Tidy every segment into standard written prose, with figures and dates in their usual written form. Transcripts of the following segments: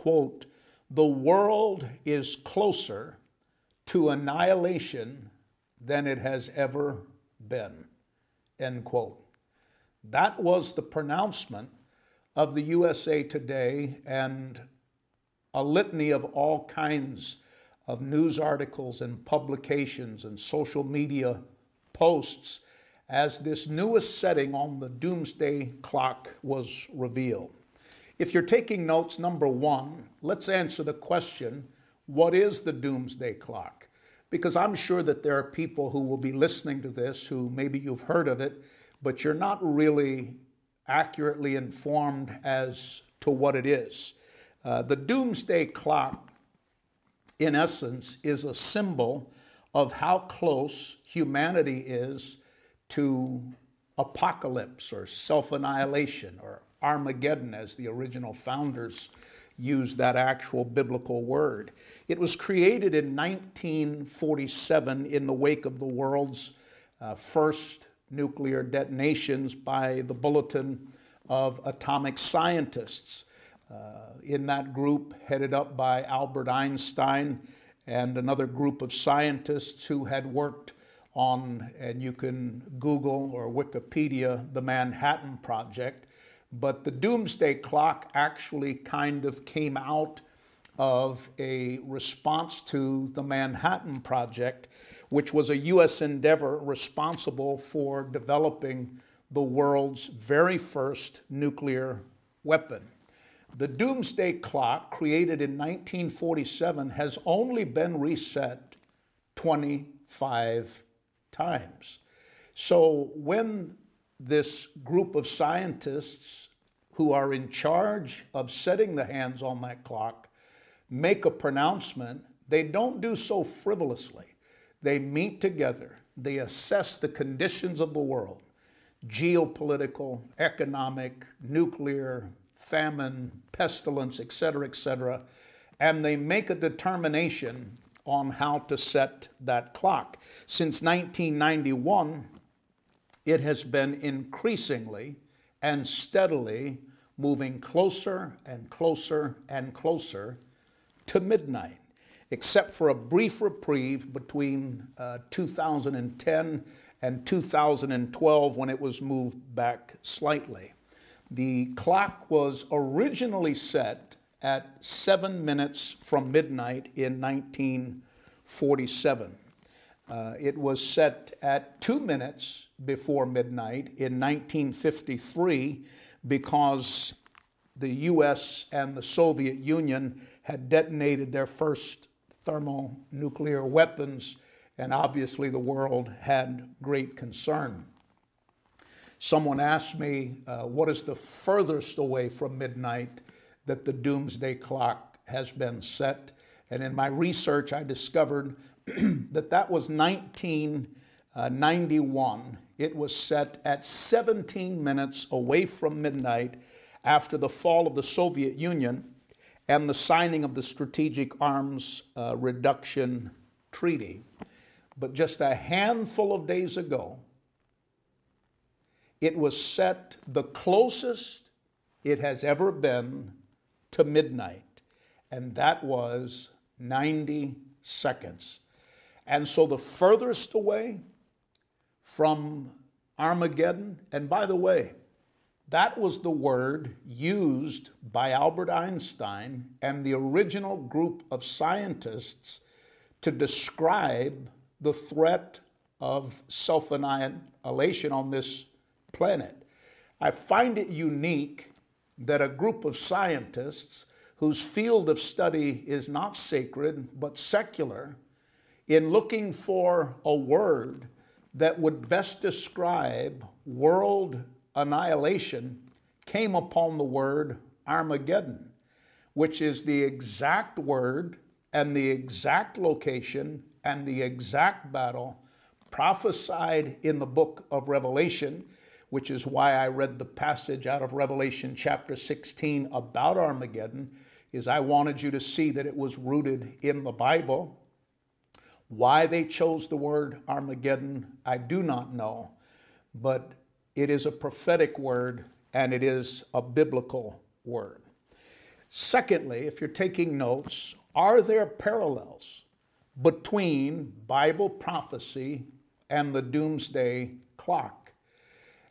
quote, "The world is closer to annihilation than it has ever been," end quote. That was the pronouncement of the USA Today and a litany of all kinds of news articles and publications and social media posts as this newest setting on the doomsday clock was revealed. If you're taking notes, number one, let's answer the question, what is the doomsday clock? Because I'm sure that there are people who will be listening to this who maybe you've heard of it, but you're not really accurately informed as to what it is. The doomsday clock, in essence, is a symbol of how close humanity is to apocalypse or self-annihilation or Armageddon, as the original founders used that actual biblical word. It was created in 1947 in the wake of the world's first nuclear detonations by the Bulletin of Atomic Scientists. In that group, headed up by Albert Einstein and another group of scientists who had worked on, and you can Google or Wikipedia, the Manhattan Project. But the doomsday clock actually kind of came out of a response to the Manhattan Project, which was a U.S. endeavor responsible for developing the world's very first nuclear weapon. The doomsday clock, created in 1947, has only been reset 25 times. So when this group of scientists who are in charge of setting the hands on that clock make a pronouncement, they don't do so frivolously. They meet together, they assess the conditions of the world, geopolitical, economic, nuclear, famine, pestilence, etc., and they make a determination on how to set that clock. Since 1991, it has been increasingly and steadily moving closer and closer and closer to midnight, except for a brief reprieve between 2010 and 2012 when it was moved back slightly. The clock was originally set at 7 minutes from midnight in 1947. It was set at 2 minutes before midnight in 1953 because the U.S. and the Soviet Union had detonated their first thermonuclear weapons, and obviously the world had great concern. Someone asked me, what is the furthest away from midnight that the doomsday clock has been set? And in my research, I discovered that was 1991. It was set at 17 minutes away from midnight after the fall of the Soviet Union and the signing of the Strategic Arms Reduction Treaty. But just a handful of days ago, it was set the closest it has ever been to midnight, and that was 90 seconds. And so the furthest away from Armageddon, and by the way, that was the word used by Albert Einstein and the original group of scientists to describe the threat of self-annihilation on this planet. I find it unique that a group of scientists whose field of study is not sacred but secular, in looking for a word that would best describe world annihilation, came upon the word Armageddon, which is the exact word and the exact location and the exact battle prophesied in the book of Revelation, which is why I read the passage out of Revelation chapter 16 about Armageddon, is I wanted you to see that it was rooted in the Bible. Why they chose the word Armageddon, I do not know, but it is a prophetic word and it is a biblical word. Secondly, if you're taking notes, are there parallels between Bible prophecy and the doomsday clock?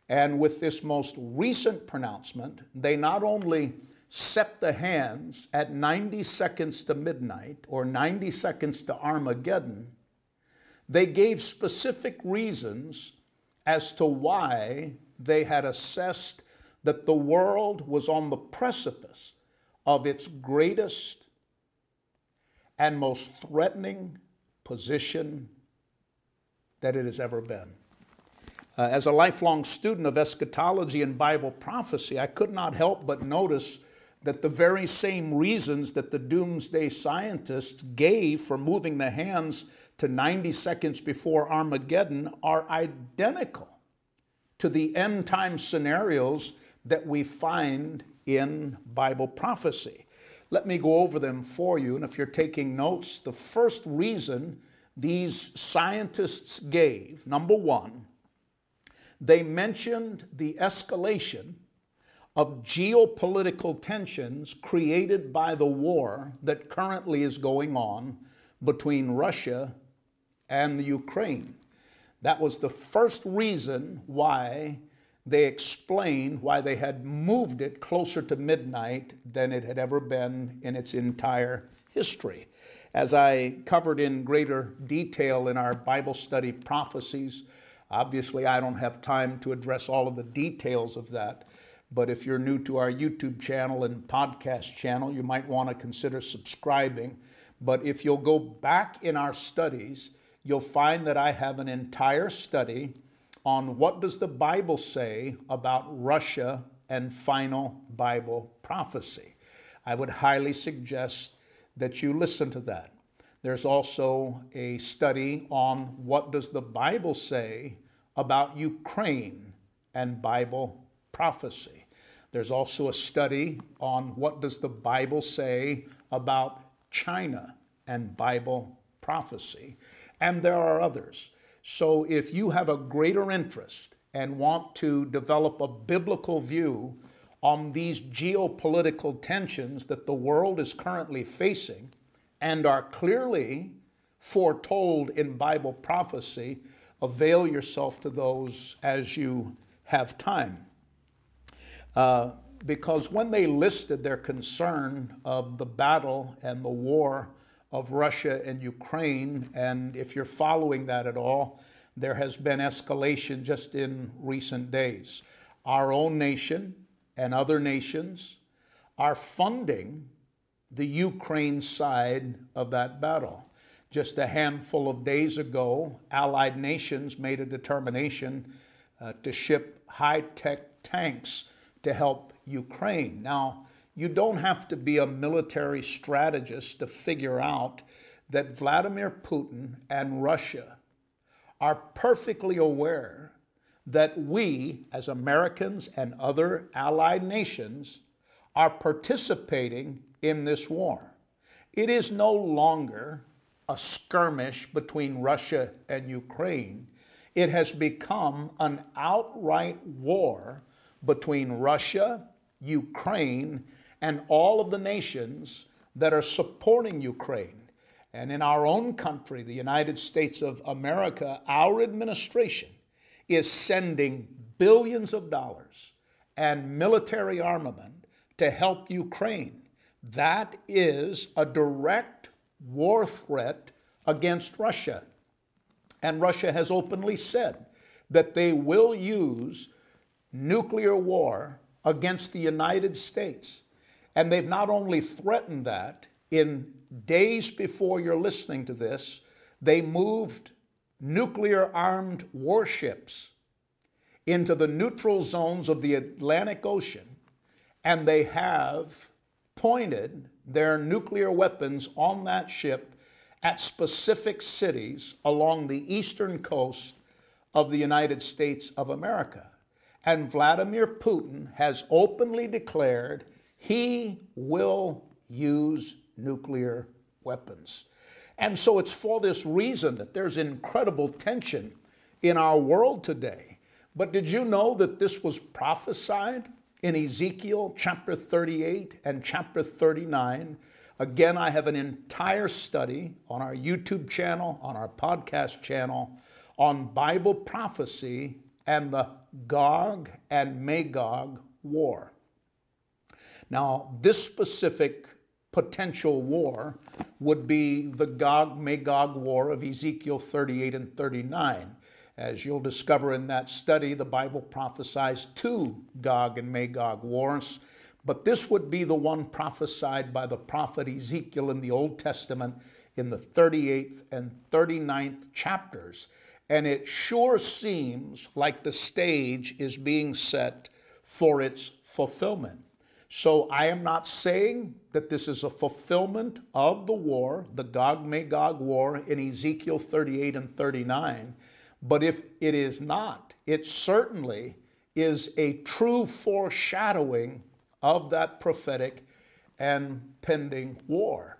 And with this most recent pronouncement, they not only set the hands at 90 seconds to midnight or 90 seconds to Armageddon, they gave specific reasons as to why they had assessed that the world was on the precipice of its greatest and most threatening position that it has ever been. As a lifelong student of eschatology and Bible prophecy, I could not help but notice that the very same reasons that the doomsday scientists gave for moving the hands to 90 seconds before Armageddon are identical to the end time scenarios that we find in Bible prophecy. Let me go over them for you, and if you're taking notes, the first reason these scientists gave, number one, they mentioned the escalation of geopolitical tensions created by the war that currently is going on between Russia and the Ukraine. That was the first reason why they explained why they had moved it closer to midnight than it had ever been in its entire history. As I covered in greater detail in our Bible study prophecies, obviously I don't have time to address all of the details of that, but if you're new to our YouTube channel and podcast channel, you might want to consider subscribing. But if you'll go back in our studies, you'll find that I have an entire study on what does the Bible say about Russia and final Bible prophecy. I would highly suggest that you listen to that. There's also a study on what does the Bible say about Ukraine and Bible prophecy. There's also a study on what does the Bible say about China and Bible prophecy. And there are others. So if you have a greater interest and want to develop a biblical view on these geopolitical tensions that the world is currently facing and are clearly foretold in Bible prophecy, avail yourself to those as you have time. Because when they listed their concern of the battle and the war of Russia and Ukraine, and if you're following that at all, there has been escalation just in recent days. Our own nation and other nations are funding the Ukraine side of that battle. Just a handful of days ago, allied nations made a determination to ship high-tech tanks to help Ukraine. Now, you don't have to be a military strategist to figure out that Vladimir Putin and Russia are perfectly aware that we, as Americans and other allied nations, are participating in this war. It is no longer a skirmish between Russia and Ukraine. It has become an outright war between Russia, Ukraine, and all of the nations that are supporting Ukraine. And in our own country, the United States of America, our administration is sending billions of dollars and military armament to help Ukraine. That is a direct war threat against Russia. And Russia has openly said that they will use nuclear war against the United States. And they've not only threatened that, in days before you're listening to this, they moved nuclear-armed warships into the neutral zones of the Atlantic Ocean, and they have pointed their nuclear weapons on that ship at specific cities along the eastern coast of the United States of America. And Vladimir Putin has openly declared he will use nuclear weapons. And so it's for this reason that there's incredible tension in our world today. But did you know that this was prophesied in Ezekiel chapter 38 and chapter 39. Again, I have an entire study on our YouTube channel, on our podcast channel, on Bible prophecy and the Gog and Magog war. Now, this specific potential war would be the Gog-Magog war of Ezekiel 38 and 39. As you'll discover in that study, the Bible prophesies two Gog and Magog wars, but this would be the one prophesied by the prophet Ezekiel in the Old Testament in the 38th and 39th chapters. And it sure seems like the stage is being set for its fulfillment. So I am not saying that this is a fulfillment of the war, the Gog-Magog war in Ezekiel 38 and 39, but if it is not, it certainly is a true foreshadowing of that prophetic and pending war.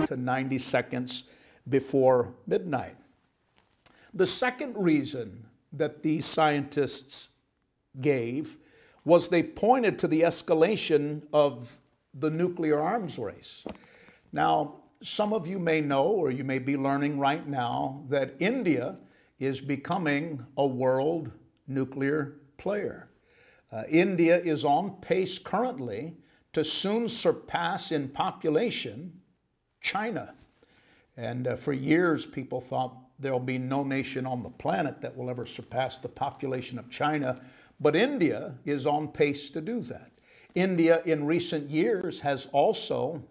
To 90 seconds before midnight. The second reason that these scientists gave was they pointed to the escalation of the nuclear arms race. Now, some of you may know, or you may be learning right now, that India is becoming a world nuclear player. India is on pace currently to soon surpass in population China. And for years, people thought there'll be no nation on the planet that will ever surpass the population of China. But India is on pace to do that. India in recent years has also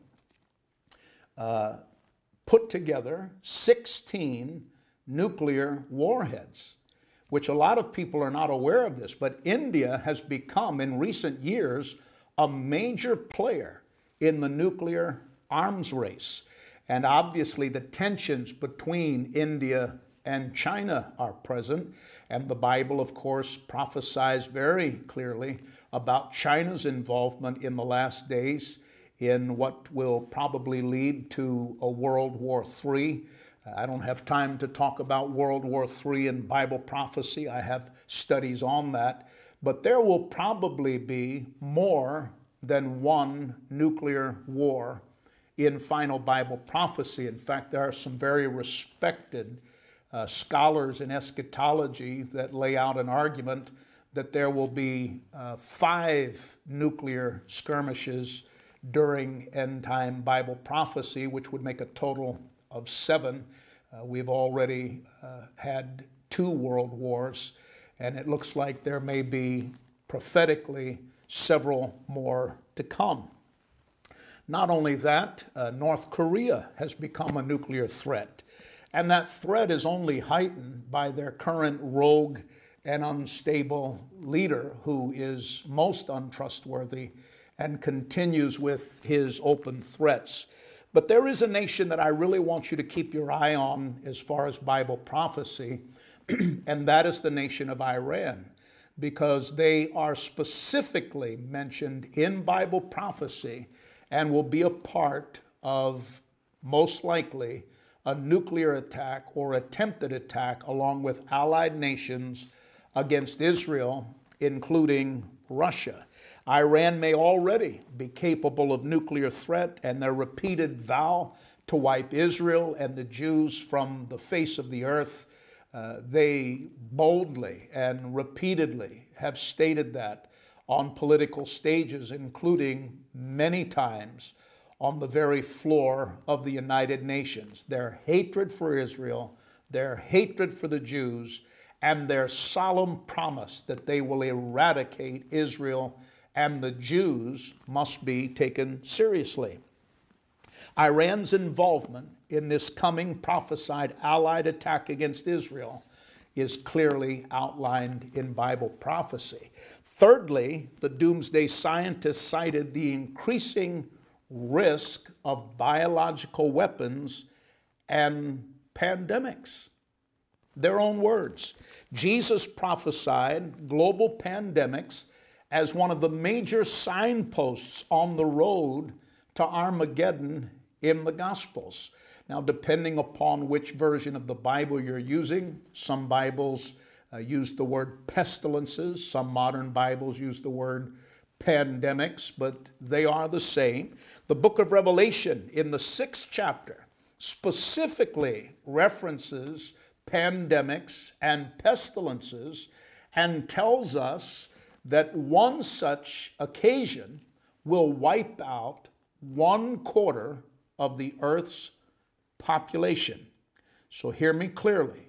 put together 16 nuclear warheads, which a lot of people are not aware of this, but India has become in recent years a major player in the nuclear arms race. And obviously the tensions between India and China are present. And the Bible, of course, prophesies very clearly about China's involvement in the last days in what will probably lead to a World War III. I don't have time to talk about World War III in Bible prophecy. I have studies on that. But there will probably be more than one nuclear war in final Bible prophecy. In fact, there are some very respected scholars in eschatology that lay out an argument that there will be 5 nuclear skirmishes during end-time Bible prophecy, which would make a total of 7. We've already had 2 world wars, and it looks like there may be prophetically several more to come. Not only that, North Korea has become a nuclear threat, and that threat is only heightened by their current rogue and unstable leader, who is most untrustworthy and continues with his open threats. But there is a nation that I really want you to keep your eye on as far as Bible prophecy, and that is the nation of Iran, because they are specifically mentioned in Bible prophecy and will be a part of, most likely, a nuclear attack or attempted attack along with allied nations against Israel, including Russia. Iran may already be capable of nuclear threat, and their repeated vow to wipe Israel and the Jews from the face of the earth. They boldly and repeatedly have stated that on political stages, including many times on the very floor of the United Nations. Their hatred for Israel, their hatred for the Jews, and their solemn promise that they will eradicate Israel and the Jews must be taken seriously. Iran's involvement in this coming prophesied allied attack against Israel is clearly outlined in Bible prophecy. Thirdly, the doomsday scientists cited the increasing risk of biological weapons and pandemics. Their own words. Jesus prophesied global pandemics as one of the major signposts on the road to Armageddon in the Gospels. Now, depending upon which version of the Bible you're using, some Bibles use the word pestilences, some modern Bibles use the word pandemics, but they are the same. The book of Revelation in the 6th chapter specifically references pandemics and pestilences and tells us that one such occasion will wipe out 1/4 of the earth's population. So hear me clearly.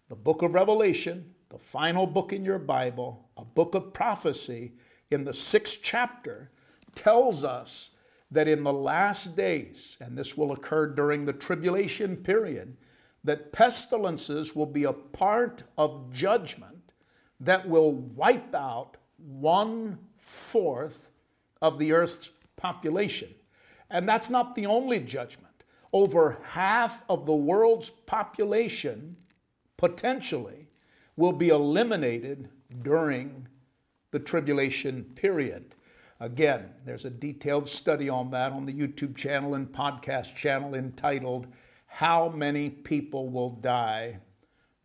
The book of Revelation, the final book in your Bible, a book of prophecy in the 6th chapter, tells us that in the last days, and this will occur during the tribulation period, that pestilences will be a part of judgment that will wipe out 1/4 of the earth's population. And that's not the only judgment. Over half of the world's population, potentially, will be eliminated during the tribulation period. Again, there's a detailed study on that on the YouTube channel and podcast channel entitled, How Many People Will Die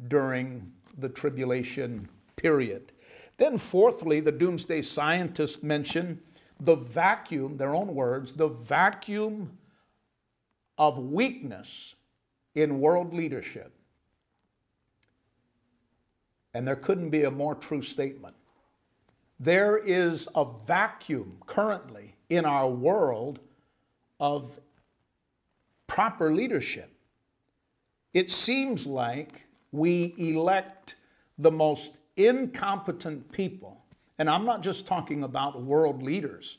During the Tribulation Period. Then fourthly, the doomsday scientists mention the vacuum, their own words, the vacuum of weakness in world leadership. And there couldn't be a more true statement. There is a vacuum currently in our world of proper leadership. It seems like we elect the most incompetent people. And I'm not just talking about world leaders.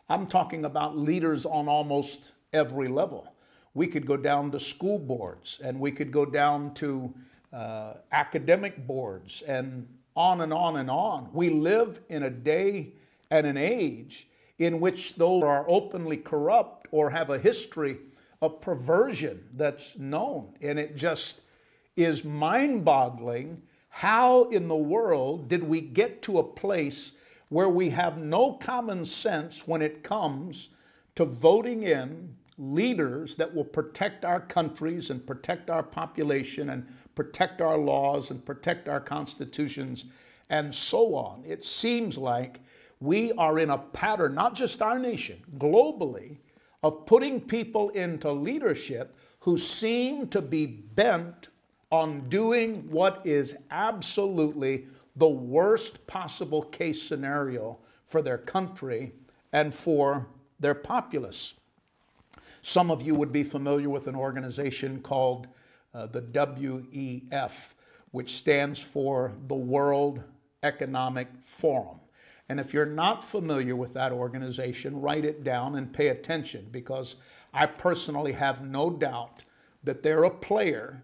I'm talking about leaders on almost every level. We could go down to school boards, and we could go down to academic boards, and on and on and on. We live in a day and an age in which those are openly corrupt or have a history of perversion that's known. And it just is mind-boggling. How in the world did we get to a place where we have no common sense when it comes to voting in leaders that will protect our countries and protect our population and protect our laws and protect our constitutions and so on? It seems like we are in a pattern, not just our nation, globally, of putting people into leadership who seem to be bent on doing what is absolutely the worst possible case scenario for their country and for their populace. Some of you would be familiar with an organization called the WEF, which stands for the World Economic Forum. And if you're not familiar with that organization, write it down and pay attention, because I personally have no doubt that they're a player